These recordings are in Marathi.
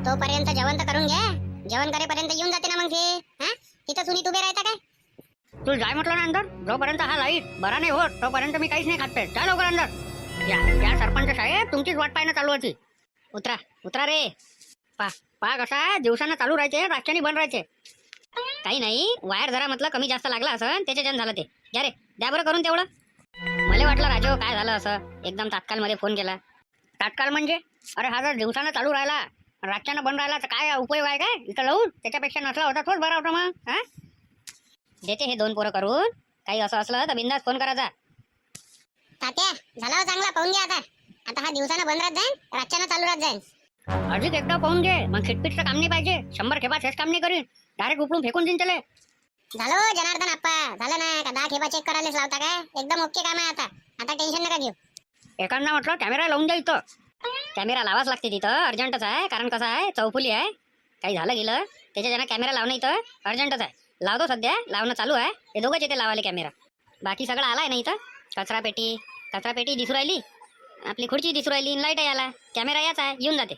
तोपर्यंत जेवण तर करून घ्या. जेवण करेपर्यंत येऊन जाते ना मग ते. हा तिथं सुनीत उभे राहता काय? तू जाय म्हटलं ना अंदर. जोपर्यंत हा लाईट बरा नाही होत तोपर्यंत मी काहीच नाही खात पे. जा लवकर अंदर. या सरपंच साहेब तुमचीच वाट पाहणं चालू होती. उतरा उतरा रे. पा कसा दिवसानं चालू राहायचे रातच्यानी बंद राहायचे. काही नाही वायर जरा म्हटलं कमी जास्त लागला असं त्याच्या जन झालं ते. घ्या रे द्या बरं करून तेवढं. मला वाटलं राजू काय झालं असं एकदम तात्काळ मध्ये फोन केला. तात्काळ म्हणजे अरे हा जर दिवसानं चालू राहिला रातच्यानं बंद राहिला तर काय उपयोग आहे काय इथं लावून. त्याच्यापेक्षा नसला होता तोच बरा होता मग. हा देते हे 2 पोरं करून. काही असं असलं तर बिंदास फोन करायचा. तात्या झाला चांगला पाहून घ्या आता. आता हा दिवसानं बंद राहत जाईल रातच्यानं चालू राहत जाईल. अधिक एकदा पाहून घे मग खिटपीटचं काम नाही पाहिजे. 100 खेपा हेच काम नाही करीन. डायरेक्ट उपळून फेकून देईन त्याला. झालं हो जनार्दन आप्पा. झालं ना का 10 खेपा चेक करायलाच लावता काय? एकदम ओके काम आहे आता. आता टेन्शन नका घेऊ. एकांना म्हटलं कॅमेरा लावून द्या इथं. कॅमेरा लावाच लागते तिथं अर्जंटच आहे. कारण कसं आहे चौफुली आहे. काही झालं गेलं त्याच्या ज्यांना कॅमेरा लावणं इथं अर्जंटच आहे. लावतो सध्या लावणं चालू आहे. हे दोघंच येते लावाले कॅमेरा. बाकी सगळं आलाय ना इथं. कचरा पेटी दिसू राहिली. आपली खुर्ची दिसू राहिली. लाईट आहे आला. कॅमेरा याच आहे येऊन जाते.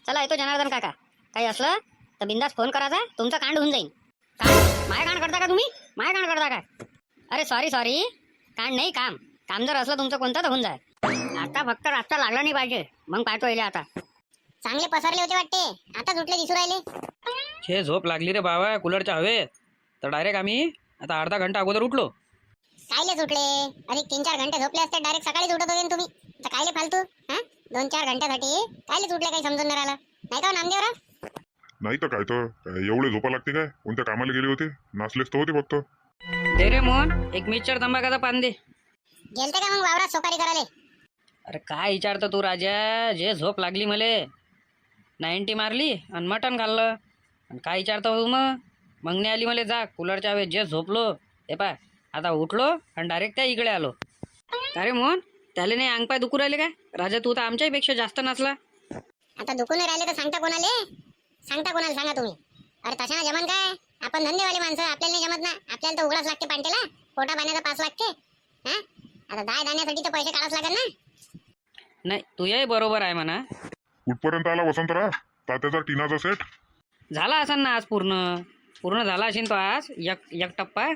चला येतो जनार्दन काका. काही असलं तर बिंदास फोन करायचा. तुमचं कांड होऊन जाईल. माय कांड करता का तुम्ही? माय कांड करता का? अरे सॉरी कांड नाही काम जर असलं तुमचं कोणतं तर होऊन जाय. आता फक्त रास्ता लागला नाही पाहिजे मग पाहतो येईल. आता चांगले पसरले होते वाटते. आता सुटले दिसू राहिले. छे झोप लागली रे बाबा कूलरच्या हवेत. तर डायरेक्ट आम्ही आता अर्धा घंटा अगोदर उठलो. कायले सुटले? अधिक 3-4 घंटे झोपले असते डायरेक्ट सकाळीच उठत होते तुम्ही. आता कायले फालतू? हा 2-4 घंट्यासाठी कायले सुटले काही समजून नाही राहिलं. नाही का नामदेवराव? नाही तर काय तर एवढे झोपा लागते काय? कोणत्या कामाला गेले होते? नाचलेच तर होते फक्त. दे रे मोहन एक मिक्सर तंबाखाचा पान दे. गेलते का मग वावरात सोकारी करायले? अरे काय विचारतो तू राजा. जे झोप लागली मले 90 मारली आणि मटण खाल्लं. आणि काय विचारतो तू मग नाही आली मला जा कूलरच्या हवेत. जे झोपलो हे पाय आता उठलो आणि डायरेक्ट त्या इकडे आलो. अरे मोहन त्याला नाही अंगपाय दुखू राहिले काय? राजा तू तर आमच्यापेक्षा जास्त नाचला. आता दुखून राहिले तर सांगता कोणाले? सांगा तुम्ही. अरे तशा जमन काय? आपण धंदेवाले माणसं आपल्याला नाही जमत ना. आपल्याला तर उघडाच लागते पांटेला. पोटा पाण्याचा पास लागते. हा आता दाय दाण्यासाठी तर पैसे काढावच लागेल ना. नाही तुझ्याही बरोबर आहे म्हणा. कुठपर्यंत आला वसंतराव? तात्याचा टिनाचा सेट झाला असेल ना आज पूर्ण झाला असेल तो आज. एक टप्पा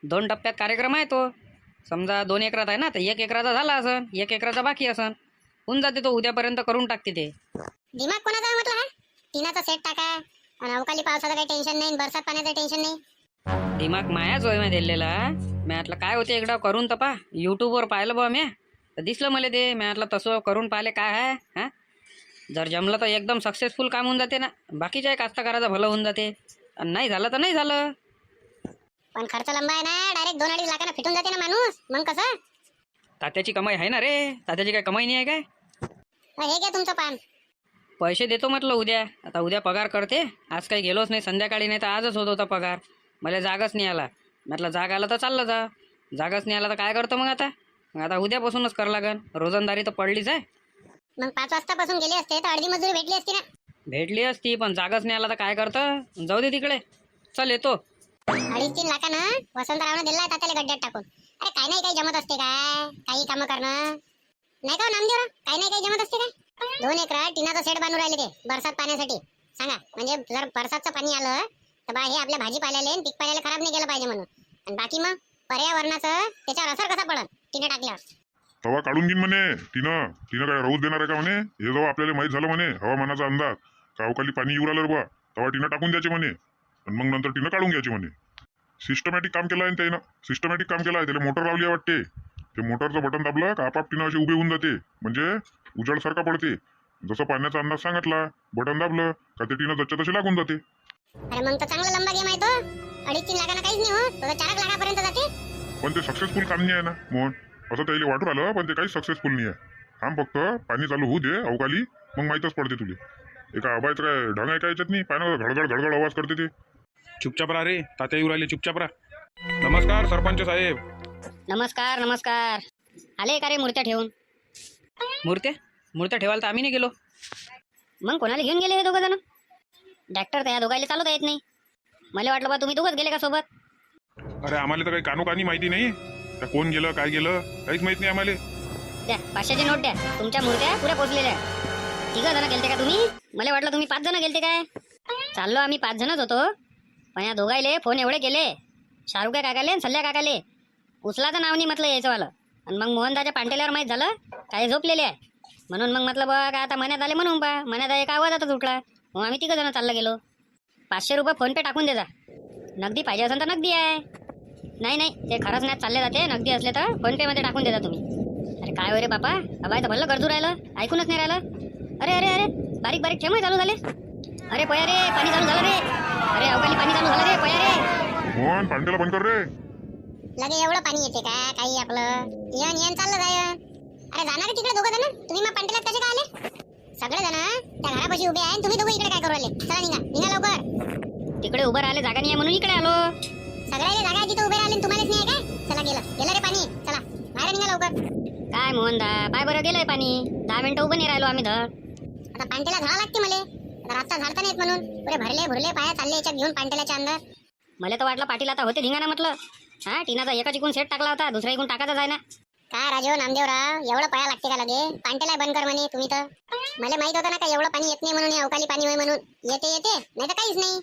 2 टप्प्यात कार्यक्रम आहे तो. समजा 2 एकरात आहे ना तर 1 एकराचा झाला असन. 1 एकराचा बाकी असन. होऊन जाते तो उद्यापर्यंत करून टाकते ते. दिमाग कोणाचा म्हटलं हा? टिनाचा सेट टाका आणि अवकाळी पावसाचं काही टेन्शन नाही. बरसात पाण्याचं टेन्शन नाही. दिमाग मायाच होय मी दिलेला. मी म्हटलं काय होते एकदा करून तपा. यूट्यूबवर पाहिलं बा मी तर दिसलं मला ते. मी म्हटलं तसं करून पाहिले काय आहे. हां जर जमलं तर एकदम सक्सेसफुल काम होऊन जाते ना. बाकीच्या कास्तकाराचं भलं होऊन जाते. आणि नाही झालं तर नाही झालं. पण खर्च लंबा आहे ना. डायरेक्ट 2-2.5 लाखांना फिटून जाते ना माणूस. मग कसं? तात्याची कमाई आहे ना रे. तात्याची काय कमाई नाही आहे काय? हे घ्या तुमचं पान. पैसे देतो म्हटलं उद्या. आता उद्या पगार करते. आज काही गेलोच नाही. संध्याकाळी नाही तर आजच होत होता पगार. मला जागच नाही आला. म्हटलं जाग आला तर चाललं जा. जागच नाही आला तर काय करतो मग आता उद्यापासूनच करावं लागन. रोजंदारी तर पडलीच आहे. मग 5 वाजतापासून गेले असते तर अर्धी मजुरी भेटली असती ना. भेटली असती पण जागच नाही आला तर काय करतं. जाऊ दे तिकडे. चल येतो. 2.5-3 लाखानं वसंतरावनं दिलाय तात्याला गड्ड्यात टाकून. अरे काही नाही काही जमत असते काय? काही कामं करणं नाही का नामदेवराव? काही नाही काही जमत असते काय? 2 एकरात टिनाचा सेट बांधून राहिले ते बरसात पाण्यासाठी. सांगा म्हणजे जर बरसातचं पाणी आलं तर बा हे आपल्या भाजीपाल्याला आणि पीकपाल्याला खराब नाही केलं पाहिजे म्हणून. आणि बाकी मग पर्यावरणाचं त्याच्यावर असर कसा पडल टिने टाकल्यावर? तवा काढून घेईन म्हणे. तिनं काय राहूच देणार आहे का म्हणे? हे जेव्हा आपल्याला माहित झालं म्हणे हवामानाचा अंदाज का अवकाळी पाणी येऊ राहिलं बा तेव्हा टिनं टाकून द्यायचे म्हणे. आणि मग नंतर टिनं काढून घ्यायचे म्हणे. सिस्टमॅटिक काम केलं आहे त्यानं. सिस्टमॅटिक काम केलं आहे. त्याला मोटर लावली आहे वाटते. ते मोटरचं बटन दाबलं का आपाप टिनं असे उभे होऊन जाते. म्हणजे उजाड सारखा पडते. जसं पाण्याचा अंदाज सांगितला बटन दाबलं का ते टिनं जच्च्या तशी लागून जाते. अरे मग तर चांगला लंबा गेम आहे तो. 2.5-3 लाखांना काहीच नाही हो. तो 4 लाखापर्यंत जाते. पण ते सक्सेसफुल काम नाही आहे ना मोहन. असं त्याला वाटू राहिलं पण ते काही सक्सेसफुल नाही आहे. थांब फक्त पाणी चालू होऊ दे अवकाळी मग माहीतच पडते तुले. एका आबायचं काय ढंग आहे काय याच्यात नाही. पाण्यावर घडघड आवाज करते ते. चुपचाप राहा रे. तात्या येऊ राहिले चुपचाप राहा. नमस्कार सरपंच साहेब. नमस्कार. आले का रे मूर्त्या ठेवून? मूर्त्या ठेवायला तर आम्ही नाही गेलो. मग कोणाला घेऊन गेले हे दोघं जण? डॉक्टर तर या दोघायला चालवता येत नाही. मला वाटलं बा तुम्ही दोघंच गेले का सोबत? अरे आम्हाला तर काही कानोकानी माहिती नाही. त्या कोण गेलं काय गेलं काहीच माहित नाही आम्हाला. द्या 500ची नोट द्या. तुमच्या मूर्त्या पुऱ्या पोचलेल्या तिघ जण गेलते का तुम्ही? मला वाटलं तुम्ही 5 जण गेलते काय. चाललो आम्ही 5 जणच होतो, पण या दोघायले फोन एवढे केले, शाहरुख काकाले आणि सल्ल्या काकाले, उचलाचं नाव नाही म्हटलं यायचं वाला. आणि मग मोहनदाच्या पांटेल्यावर माहीत झालं काही झोपलेले आहे, म्हणून मग म्हटलं बघ आता मण्यात आले म्हणून पा मण्यात एक आवाजातच उठला. मग आम्ही तिघ जण चाललं गेलो. 500 रुपये फोन पे टाकून देजा. नगदी पाहिजे असेल तर नगदी आहे. नाही नाही, ते खरंच नाही चालले जाते. नगदी असले तर फोन पे मध्ये टाकून देता तुम्ही. अरे काय हो रे बापा, अबाय तर भल्लं गरजू राहिलं, ऐकूनच नाही राहिलं. अरे अरे अरे, बारीक बारीक ठेम चालू झाले. अरे पया रे, पाणी चालू झालं रे. अरे अवकाळी पाणी चालू झालं रे, पया रे. मोहन पांटेला बंद कर रे. लगे एवढं पाणी येते का काही आपलं येण येण चाललं जाय. अरे जाणार तिकडे दोघं जण, तुम्ही मग पांटेल्यात कसे काय आले? सगळे जण त्या घरापाशी उभे आहे, तुम्ही दोघं इकडे काय करू राहिले? चला निघा निघा लवकर. तिकडे उभं राहिले जागा नाही आहे म्हणून इकडे आलो. सगळ्याला जागा आहे तिथे उभे राहिले, तुम्हालाच नाही आहे काय? चला गेलं गेलं रे पाणी, चला बाहेर निघा लवकर. काय मोहनदा, पाय बरं गेलंय पाणी. 10 मिनिटं उभं नाही राहिलो आम्ही धड. आता पांटेला झाडा लागते मला, आता रस्ता झाडता नाहीत म्हणून पुरे भरले भरले पाया चालले याच्यात घेऊन पांटेल्याच्या अंदर. मला तर वाटलं पाटील आता होते धिंगाणा म्हटलं. हा टीनाचा एका चिकून सेट टाकला होता, दुसरा इकून टाकायचा जाय ना. काय राजो नामदेवराव, एवढं पाया लागते का लगे? पांटेला बंद कर म्हणे तुम्ही तर. मला माहित होतं ना का एवढं पाणी येत नाही म्हणून, हे अवकाळी पाणी होय म्हणून. येते येते नाही तर काहीच नाही.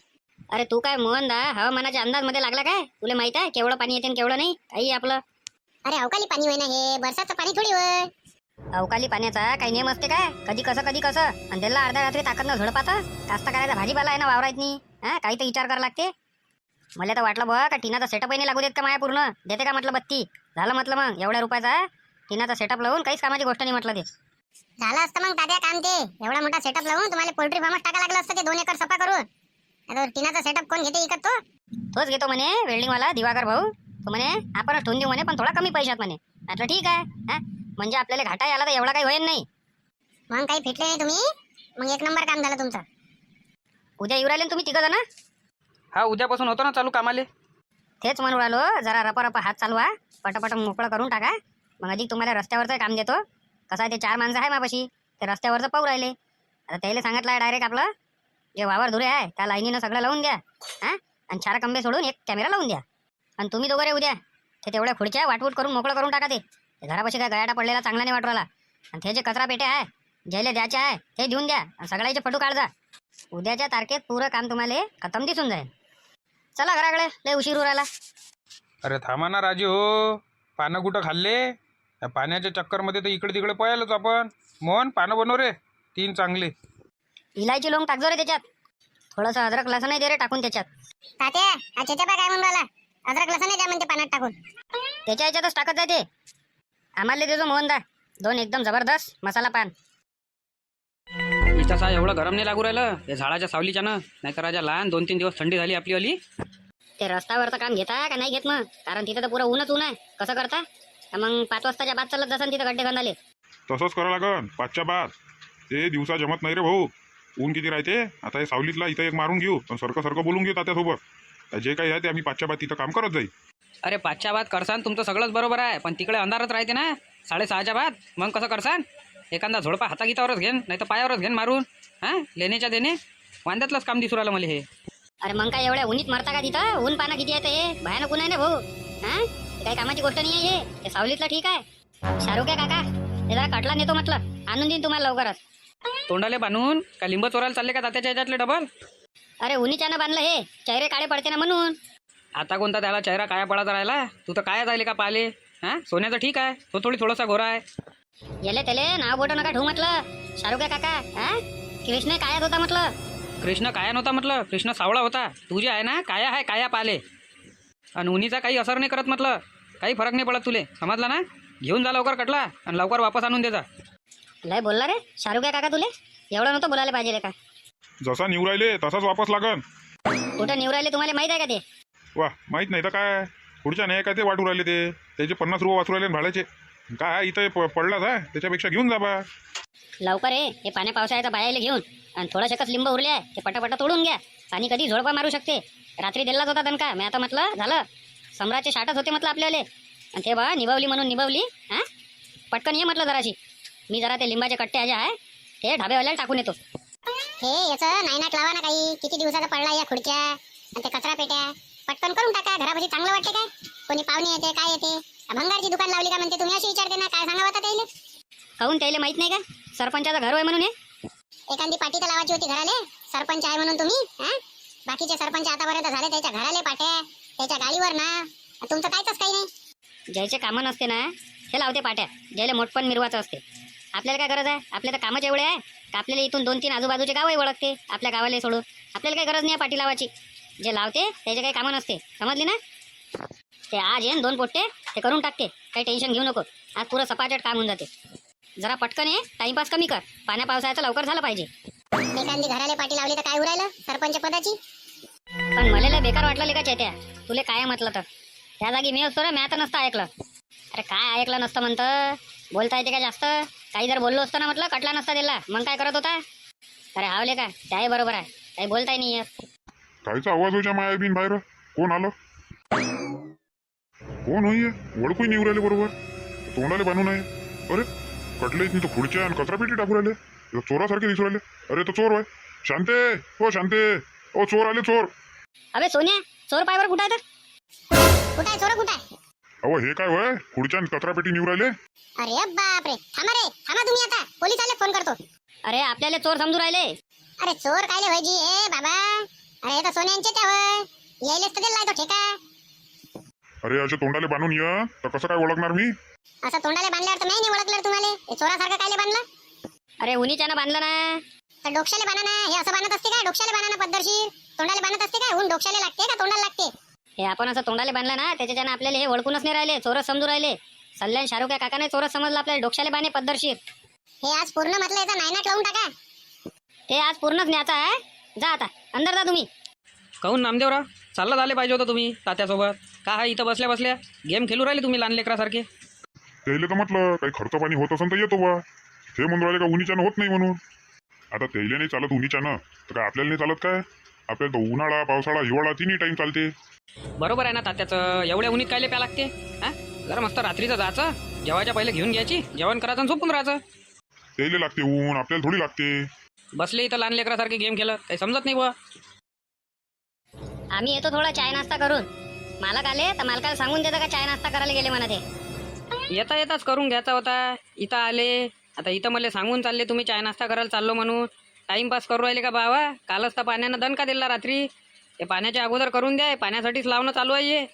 अरे तू काय मोहनदा हवामानाच्या अंदाज मध्ये लागला काय? तुला माहित आहे केवढं पाणी येते आणि केवढं नाही काही आपलं. अरे अवकाळी पाणी होय ना हे, बरसाचं पाणी थोडी होय. अवकाळी पाण्याचा काही नियम असते काय? कधी कसं आणि त्याला अर्ध्या रात्री ताकदनं झडपाता. कास्तकाराचा भाजीपाला आहे ना वावरात नाही. हा काही तर विचार करावा लागते. मला तर वाटलं बघ का टीनाचा सेटअप नाही लागू देत का माया पूर्ण देते का म्हटलं बत्ती. झालं म्हटलं मग एवढ्या रुपयाचा टीनाचा सेटअप लावून काहीच कामाची गोष्ट नाही म्हटलं ते. झालं असतं मग तात्या काम ते. एवढा मोठा सेटअप लावून तुम्हाला पोल्ट्री फार्मच टाका लागलं असतं ते 2 एकर सफा करून. आता टीनाचा सेटअप कोण घेते इकत तो? तोच घेतो म्हणे वेल्डिंगवाला दिवाकर भाऊ. तो म्हणे आपणच ठेवून देऊ म्हणे, पण थोडा कमी पैशात म्हणे. म्हटलं ठीक आहे. हा म्हणजे आपल्याला घाटा आला तर एवढा काही होईल नाही. मग काही फिटले नाही तुम्ही, मग 1 नंबर काम झालं तुमचं. उद्या येऊ राहिले ना तुम्ही तिघं जण? हा उद्यापासून होतो ना चालू कामाले. तेच म्हणून राहिलो, जरा रपा हात चालवा, पटापट मोकळं करून टाका. मग अधिक तुम्हाला रस्त्यावरचं काम देतो. कसं आहे ते 4 माणसं आहे मापाशी, ते रस्त्यावरचं पाहू राहिले. आता त्याला सांगितलं आहे डायरेक्ट आपलं जे वावर धुरे आहे त्या लाईनीनं सगळं लावून द्या. हां आणि 4 खंबे सोडून 1 कॅमेरा लावून द्या. आणि तुम्ही दोघं रे उद्या ते तेवढ्या खुर्च्या वाटवूट करून मोकळं करून टाका. ते घरापाशी काय गयाटा पडलेला चांगला नाही वाटू राहिला. आणि ते जे कचरा पेटे आहे ज्याला द्यायचे आहे ते देऊन द्या आणि सगळ्याचे फोटो काढजा. उद्याच्या तारखेत पुरं काम तुम्हाला खतम दिसून जाईल. चला घराकडे, लय उशीर उरायला. अरे थांबा ना राजे हो, पानं कुठं खाल्ले? या पाण्याच्या चक्करमध्ये तर इकडे तिकडे पळालोच आपण. मोहन पानं बनव रे 3 चांगले. इलायची लोंग टाकजो रे त्याच्यात. थोडंसं अद्रक लसण नाही दे रे टाकून त्याच्यात. तात्या हा चेचा काय म्हणून राहिला? अद्रक लसूण नाही द्या म्हणते पाण्यात टाकून. त्याच्या ह्याच्यातच टाकत जाते. आम्हाला देजो मोहनदा 2 एकदम जबरदस्त मसाला पान. इथं सा एवढं गरम नाही लागू राहिलं हे झाडाच्या सावलीच्यानं. नाही तर राजा लहान 2-3 दिवस थंडी झाली आपली वाली. ते रस्त्यावरचं काम घेता का नाही घेत मग? कारण तिथं तर पुरं ऊनच ऊन आहे. कसं करता? मग 5 वाजताच्या बाद चालत जसन तिथं गड्डे बांधाले. तसंच करावं लागन 5च्या बाद. ते दिवसा जमत नाही रे भाऊ, ऊन किती राहते. आता हे सावलीतला इथं एक मारून घेऊ आणि सारखं बोलून घेऊ त्यासोबत. जे काही आहे ते आम्ही 5च्या बाद तिथं काम करत जाईल. अरे 5च्या बाद करसान तुमचं सगळंच बरोबर आहे, पण तिकडे अंधारच राहते ना 6:30च्या बाद. मग कसं करसान? एखादा झोडपा हातागीतावरच घेन नाही तर पायावरच घेन मारून. हां लेण्याच्या देणे वांद्यातलंच काम दिसू राहिलं मला हे. अरे मग काय एवढ्या उन्हीत मरता का तिथं? ऊन पाना किती आहे हे? भयानक ऊन आहे ना भाऊ. हां काही कामाची गोष्ट नाही आहे हे. ते सावलीतलं ठीक आहे. शाहरुख आहे काका, हे जरा कटला नेतो म्हटलं, आणून देईन तुम्हाला लवकरच. तोंडाले बांधून का लिंब चोरायला चालले का तात्याच्या ह्याच्यातले डबल? अरे उन्हीच्यानं बांधलं हे, चेहरे काळे पडते ना म्हणून. आता कोणता त्याला चेहरा काया पडायचा राहिला? तू तर काय जायले का पाले? हां सोन्याचं ठीक आहे, तो थोडासा गोरा आहे. येले त्याले नाव बोटं नका ठेवू म्हटलं. शाहरुख आहे काका. हां कृष्ण कायात होता म्हटलं. कृष्ण काया नव्हता म्हटलं, कृष्ण सावळा होता. तू जे आहे ना काया आहे, काया पाले. आणि उन्हीचा काही असर नाही करत म्हटलं, काही फरक नाही पडत तुले, समजला ना? घेऊन जा लवकर कटला आणि लवकर वापस आणून दे जा. लय बोलला रे शाहरुख आहे काका तुले. एवढं नव्हतं बोलायला पाहिजे रे का. जसा निवू राहिले तसाच वापस लागन. कुठं निवरायले तुम्हाला माहित आहे का ते? वा माहित नाही तर काय, पुढच्या नाही काय ते वाटू राहिले ते. त्याचे 50 रुपये वाचू राहिले भाड्याचे. काय इथं पडलाच आहे, त्याच्यापेक्षा घेऊन जा बा. लवकर हे पाण्या पावसाळ्याचा बायाला घेऊन आणि थोडाशा लिंब उरले आहे ते पटापटा तोडून घ्या. पाणी कधी झोडपा मारू शकते. रात्री दिलाच होता दणका, मी आता म्हटलं झालं सम्राटचे शाटच होते म्हटलं आपल्याला. आणि ते बा निभावली म्हणून निभावली. हां पटकन ये म्हटलं जराशी. मी जरा ते लिंबाचे कट्टे जे आहे ते ढाब्यावाल्याला टाकून येतो. हे याचं नाईनाट लावा ना काही. किती दिवसाचा पडला या खुर्च्या आणि ते कचरा पेट्या. पटकन करून टाका, घरापाशी चांगलं वाटते काय? कोणी पाहुणे येते काय येते? भंगारची दुकान लावली का म्हणते तुम्ही, अशी विचारते ना. काय सांगावं आता त्याला? काहून त्याला माहित नाही का सरपंचाचं घर होय म्हणून हे? एखादी पाटी तर लावायची होती घराले. सरपंच आहे म्हणून तुम्ही बाकीचे सरपंच आतापर्यंत झाले त्याच्या घराले पाट्या, त्याच्या गाडीवर ना. तुमचं काहीच काही नाही. ज्याचे कामं नसते ना हे लावते पाट्या, ज्याला मोठपण मिरवायचं असते. आपल्याला काय गरज आहे? आपल्या तर कामच एवढे आहे का आपल्याला इथून 2-3 आजूबाजूचे गावही ओळखते आपल्या गावाला सोडून. आपल्याला काही गरज नाही आहे पाटी लावायची. जे लावते त्याचे काही कामं नसते, समजली ना. ते आज येईन 2 पोट्टे ते करून टाकते, काही टेन्शन घेऊ नको. आज पुरं सपाटट काम होऊन जाते. जरा पटकन ये, टाइमपास कमी कर. पाण्या पावसाळ्याचं लवकर झालं पाहिजे. एखादी घराले पाटी लावली तर काय उरायलं सरपंच पदाची. पण मला बेकार वाटलं का चेत्या, तुले काय म्हटलं तर त्या जागी मी असतो ना, मी आता नसतं ऐकलं. अरे काय ऐकलं नसतं म्हणतं, बोलता येते का जास्त? काही जर बोललो असतो ना म्हटलं कटला नसता दिला, मग काय करत होता? अरे हावले का, त्याही बरोबर आहे, काही बोलताय नाही येत. कायचा आवाज होच्या माया बिन बाहेर? कोण आलं? कोण होईये? ओळखूही नाही राहिले बरोबर. तोंडाले बांधून आहे. अरे कटले इथून तर खुर्च्या आणि कचरापेटी टाकू राहिले. हे चोरासारखे दिसू राहिले. अरे तो चोर होय. शांते, हो शांते, ओ चोर आले चोर. अबे सोन्या, चोर पायवर कुठं आहे तर? कुठं आहे चोर, कुठं आहे? अहो हे काय होय? खुर्च्या आणि कचरापेटी निवू राहिले. अरे बापरे, थांबा रे, थांबा तुम्ही. आता पोलिसाले फोन करतो. अरे आपल्याला चोर समजू राहिले. अरे चोर कायले होय जी ए बाबा? अरे हे तर सोन्यांचे त्या होय. यायलेच तर दिलाय तो ठेका. अरे असे तोंडाले बांधून ये तर कसं काय ओळखणार मी? असं तोंडाले बांधल्यावर तर नाही ओळखलं तुम्हाला. हे चोरासारखं कायले बांधलं? अरे उन्हीच्यानं बांधलं ना. तर डोक्याले बांधा ना. हे असं बांधत असते का? डोक्याले बांधा ना पद्धतशीर. तोंडाले बांधत असते का? ऊन डोक्याले लागते का तोंडाला लागते? हे आपण असं तोंडाले बांधलं ना, त्याच्यानं आपल्याला हे ओळखूनच नाही राहिले, चोरच समजू राहिले. सल्ल्यान शाहरुख या काकाने चोरच समजलं आपल्याला. डोक्याले बांधे पद्धतशीर. हे आज पूर्ण म्हटलं याचा नायनाट लावून टाका. ते आज पूर्णच न्यायचं आहे. जा आता अंदर जा तुम्ही. काहून नामदेवराव, चाललं झाले पाहिजे होतं तुम्ही तात्यासोबत. का हा इथं बसल्या बसल्या गेम खेळू राहिले तुम्ही लहान लेकरासारखे? त्याला तर म्हटलं काही खर्च पाणी होत असेल तर येतो बा. हे म्हणून राहिले का उन्हीच्यानं होत नाही म्हणून. आता त्याला नाही चालत उन्हीच्यानं तर काय आपल्याला नाही चालत काय? आपल्याला तर उन्हाळा पावसाळा हिवाळा तिन्ही टाइम चालते. बरोबर आहे ना तात्याचं. एवढ्या उन्हीत कायले प्या लागते? हा, जरा मस्त रात्रीचं जायचं, जेवायच्या पहिले घेऊन घ्यायची, जेवण करायचं आणि झोपून राहायचं. त्याला लागते ऊन, आपल्याला थोडी लागते. बसले इथं लहान लेकरासारखे गेम खेळत, काही समजत नाही बुवा. आम्ही येतो थोडा चाय नाश्ता करून. मालक आले तर मालकाला सांगून देता का चाय नाश्ता करायला गेले म्हणा ते. येता येताच करून घ्यायचा होता. इथं आले, आता इथं मला सांगून चालले तुम्ही चाय नाश्ता करायला चाललो म्हणून. टाइमपास करू राहिले का बाबा? कालच तर पाण्यानं दणका दिला रात्री. ते पाण्याच्या अगोदर करून द्या, पाण्यासाठीच लावणं चालू आहे.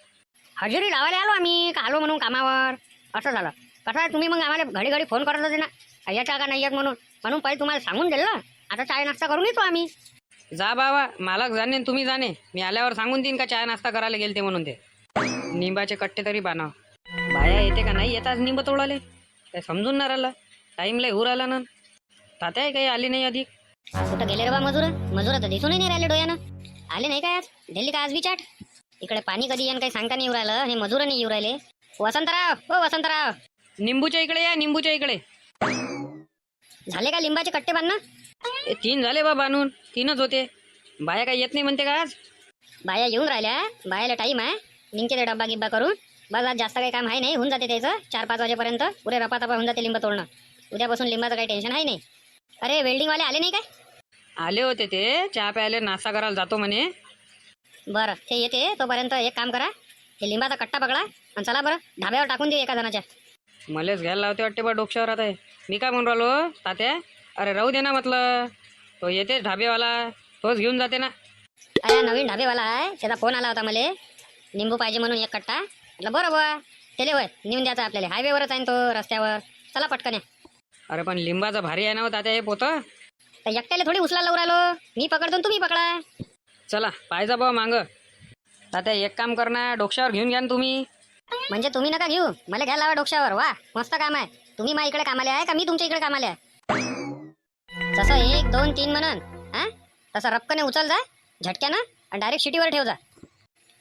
हजेरी लावायला आलो आम्ही का आलो म्हणून कामावर. असं झालं. कसं आहे तुम्ही मग आम्हाला घडी घडी फोन करत होते ना, याच्या का नाही येत म्हणून. म्हणून पहिले तुम्हाला सांगून दिलं. आता चाय नाश्ता करून येतो आम्ही. जा बाबा, मालक जाणे तुम्ही जाणे. मी आल्यावर सांगून देईन का चाय नाश्ता करायला गेलते म्हणून. ते निंबाचे कट्टे तरी बांधाव. बाया येते का नाही येतात निंब तोडाले, काय समजून नाही राहिलं. टाईम लय होऊ राहिला ना. तात्याही काही आली नाही अधिक. कुठं गेले रे बा मजूर? मजूर तर दिसूनही नाही राहिले डोळ्यानं. आले नाही काय आज? दिल्ली का आज बी चाट? इकडे पाणी कधी येईन काही सांगता नाही येऊ राहिलं. हे मजूर नाही येऊ राहिले. वसंतराव, हो वसंतराव, निंबूच्या इकडे या, निंबूच्या इकडे. झाले का लिंबाचे कट्टे बांधणं? 3 झाले बा बांधून, 3च होते. बाया काही येत नाही म्हणते का आज? बाया येऊन राहिल्या, बायाला टाईम आहे. निघते ते डब्बा गिब्बा करून. बस आज जास्त काही काम आहे नाही, होऊन जाते त्याचं 4-5 वाजेपर्यंत. पुरे रपातापा होऊन जाते लिंब तोडणं. उद्यापासून लिंबाचं काही टेन्शन आहे नाही. अरे वेल्डिंगवाले आले नाही काय? आले होते ते, चहा प्यायले नाश्ता करायला जातो म्हणे. बरं ते येते तोपर्यंत एक काम करा, हे लिंबाचा कट्टा पकडा आणि चला बरं ढाब्यावर टाकून देऊ एका जणाच्या. मलेच घ्यायला लावते वाटते बा डोक्यावर. आता हे मी काय म्हणून राहिलो तात्या, अरे राहू दे ना म्हटलं. तो येते ढाबेवाला, तोच घेऊन जाते ना. अरे नवीन ढाबेवाला आहे, त्याचा फोन आला होता मला. लिंबू पाहिजे म्हणून एक कट्टा. म्हटलं बरं बुवा, त्याला होय नेऊन द्यायचा आपल्याला. हायवेवरच आहे तो, रस्त्यावर. चला पटकन या. अरे पण लिंबाचं भारी आहे ना हो तात्या हे पोतं. तर एकट्याला थोडी उचला लावून राहिलो. मी पकडतो आणि तुम्ही पकडा. चला पाहिजा बा मांग. तात्या एक काम करणार, डोक्यावर घेऊन घ्या ना तुम्ही. म्हणजे तुम्ही नका घेऊ, मला घ्यायला लावा डोक्यावर. वा मस्त काम आहे. तुम्ही माझ्या इकडे कामाले आहे का मी तुमच्या इकडे कामाले आहे? जसं 1, 2, 3 म्हणून हा तसं रपकने उचल जा झटक्यानं आणि डायरेक्ट शिटीवर ठेव जा.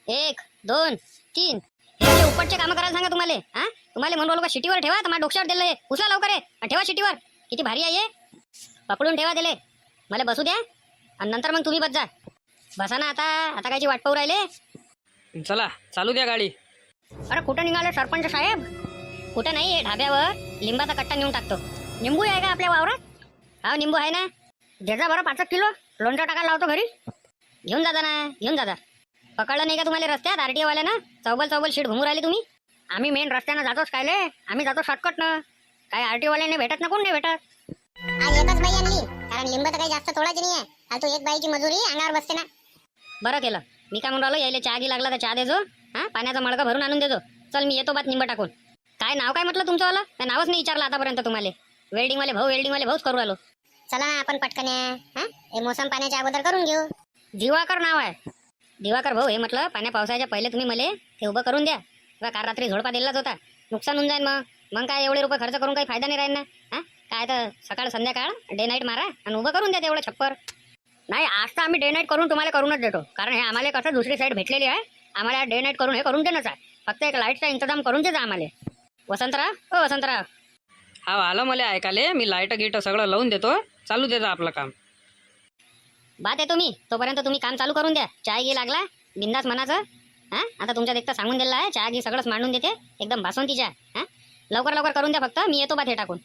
1, 2, 3 हे असे उपटचे कामं करायला सांगा तुम्हाला. हा तुम्हाला म्हणून बोलू का शिटीवर ठेवा, तर माझ्या डोक्यावर दिलं हे. उचला लवकर आहे आणि ठेवा शिटीवर. किती भारी आहे हे. पकडून ठेवा दिले. मला बसू द्या आणि नंतर मग तुम्ही बस जा. बसा ना आता. आता कायची वाट पाहू राहिले? चला चालू द्या गाडी. अरे कुठं निघाले सरपंच साहेब? कुठं नाही, आहे ढाब्यावर लिंबाचा कट्टा नेऊन टाकतो. निंबू आहे का आपल्या वावरात? हा निंबू आहे ना. द्याचा बरं 5 किलो. लोणचं टाकायला लावतो घरी. घेऊन जाता ना, घेऊन जाता. पकडलं नाही का तुम्हाला रस्त्यात आरटीओ वाल्यानं? चौबल शीट घुमू राहिले तुम्ही. आम्ही मेन रस्त्यानं जातोच कायले, आम्ही जातो शॉर्टकटनं. काय आरटीओ वाल्याने भेटत ना, कोण नाही भेटत. आज एकच बाई आणली. कारण लिंब तर काही जास्त तोडायची नाही आहे. फालतू एक बाईची मजुरी अंगावर बसते ना. बरं केलं. मी काय म्हणून राहिलो, यायला चहा गी लागला तर चहा देजो. हा, पाण्याचा मडका भरून आणून देजो. चल मी येतो बात निंब टाकून. काय नाव काय म्हटलं तुमचं वाला? त्या नावच नाही विचारलं आतापर्यंत तुम्हाला. वेल्डिंग वाले भाऊच करू राहिलो. चला ना आपण पटकन हा हे मोसम पाण्याच्या अगोदर करून घेऊ. दिवाकर नाव आहे. दिवाकर भाऊ, हे म्हटलं पाण्या पावसाच्या पहिले तुम्ही मला ते उभं करून द्या. बघा काल रात्री झोडपा दिलाच होता. नुकसान होऊन जाईल मग काय एवढे रुपये खर्च करून काही फायदा नाही राहील ना. हा, काय तर सकाळ संध्याकाळ डे नाईट मारा आणि उभं करून द्या तेवढं छप्पर. नाही, आज तर आम्ही डे नाईट करून तुम्हाला करूनच देतो. कारण हे आम्हाला कसं दुसरी साईड भेटलेली आहे. आम्हाला डे नाईट करून हे करून देणंच आहे. फक्त एक लाईटचा इंतजाम करून देजा आम्हाला. वसंतराव. हा आलं मला ऐकाले. मी लाईट गिट सगळं लावून देतो. चालू देतो आपलं काम. बात येतो मी. तोपर्यंत तुम्ही काम चालू करून द्या. चहा घी लागला बिंदास मनाचं. हा, आता तुमच्यात एक तर सांगून दिलं आहे. चहा घी सगळंच मांडून देते एकदम भासवंती चहा. हा, लवकर करून द्या फक्त. मी येतो बात हे टाकून.